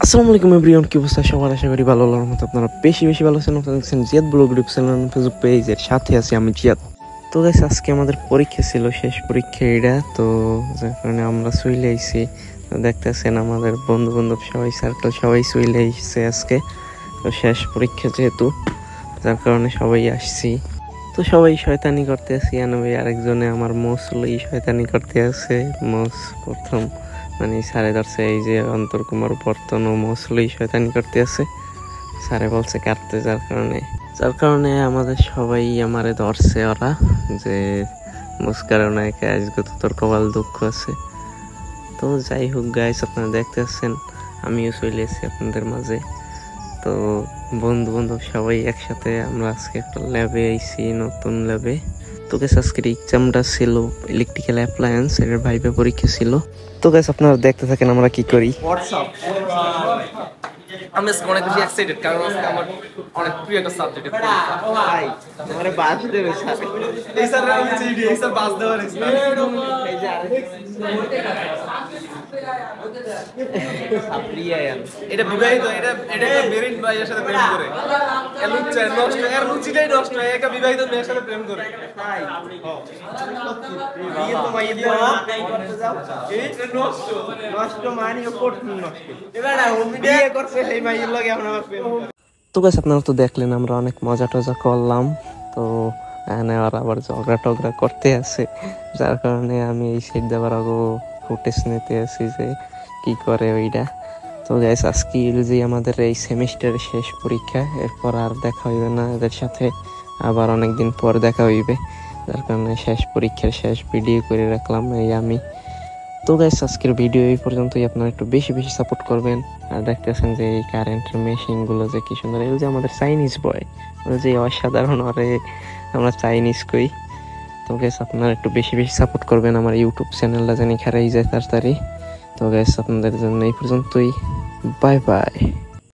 আসসালামু আলাইকুম এভরিওয়ান, কি অবস্থা সবার? আশা করি ভালো। আল্লাহর রহমতে আপনারা বেশি বেশি ভালো আছেন। আপনারা দেখছেন Ziad blog group channel Facebook পেজের সাথে আছি আমি জিয়াদ। তো গাইস, আজকে আমাদের পরীক্ষা ছিল, শেষ পরীক্ষা এটা। তো যার কারণে আমরা চলে আইছি। দেখতেছেন আমাদের বন্ধু বান্ধব সবাই, সার্কেল সবাই চলে আইছে আজকে। তো শেষ পরীক্ষা যেহেতু, যার কারণে সবাই আসছি। তো সবাই শয়তানি করতে আছি। আরেকজনে আমার মোসলেই শয়তানি করতে আছে। মোস প্রথম মানে স্যারে ধরছে, এই যে অন্তর কুমার বর্তন ও মৌসুলি শয়তানি করতে আছে। স্যারে বলছে কাটতে, যার কারণে আমাদের সবাই আমারে ধরছে ওরা, যে মুস্কারও নাই আজকে তো তোর কপাল দুঃখ আছে। তো যাই হোক গাইস, আপনারা দেখতেছেন আমিও চলে এসেছি আপনাদের মাঝে। তো বন্ধু বান্ধব সবাই একসাথে আমরা আজকে একটা ল্যাবে আইছি, নতুন ল্যাবে। তো গাইস, আজকের এক্সামটা ছিল ইলেকট্রিক্যাল অ্যাপ্লায়েন্স, এর ভাইভা পরীক্ষা ছিল। তো গাইস, আপনারা দেখতে থাকেন আমরা কি করি। আমি অনেক বেশি এক্সাইটেড, কারণ আজকে আমার অনেক প্রিয় একটা সাবজেক্ট। ভাই আমারে বাস দেবে স্যার। এই স্যার আমি চিনি, এই স্যার বাস দেওয়ার এই যে এটা বিবাহিত, এটা মেরিট ভাইয়ের সাথে প্রেম করে। এলুচা নষ্ট, এর রুচিটাই নষ্ট, একটা বিবাহিত মেয়ের সাথে প্রেম করে। বিয়ে তো মাইয়ে দিয়ে করতে যাও, এই নষ্ট নষ্ট মানে কঠিন নষ্ট। এবার বিয়ে করছে সেই মাইয়ের লগে আমরা প্রেম। তো গাইস, আপনারা তো দেখলেন আমরা অনেক মজা টজা করলাম। তো এখানে আর আবার ঝগড়া টগড়া করতে আছে, যার কারণে আমি এই সাইড দেওয়ার আগে ফুটেজ নিতে আছি যে কি করে ওইটা। তো গাইস, আজকে যে আমাদের এই সেমিস্টারের শেষ পরীক্ষা, এরপর আর দেখা হইবে না এদের সাথে, আবার অনেকদিন পর দেখা হইবে। যার কারণে শেষ পরীক্ষার শেষ ভিডিও করে রাখলাম এই আমি। তো গাইস, আজকের ভিডিও এই পর্যন্তই। আপনারা একটু বেশি বেশি সাপোর্ট করবেন। আর দেখতেছেন যে এই কারেন্টের মেশিনগুলো যে কি সুন্দর, এই যে আমাদের চাইনিজ বয়, যে অসাধারণ, আরে আমরা চাইনিজ কই। তো গাইস, আপনারা একটু বেশি বেশি সাপোর্ট করবেন, আমার ইউটিউব চ্যানেলটা জানি খারাই যায় তাড়াতাড়ি। তো গাইস, আপনাদের জন্য এই পর্যন্তই। Bye bye.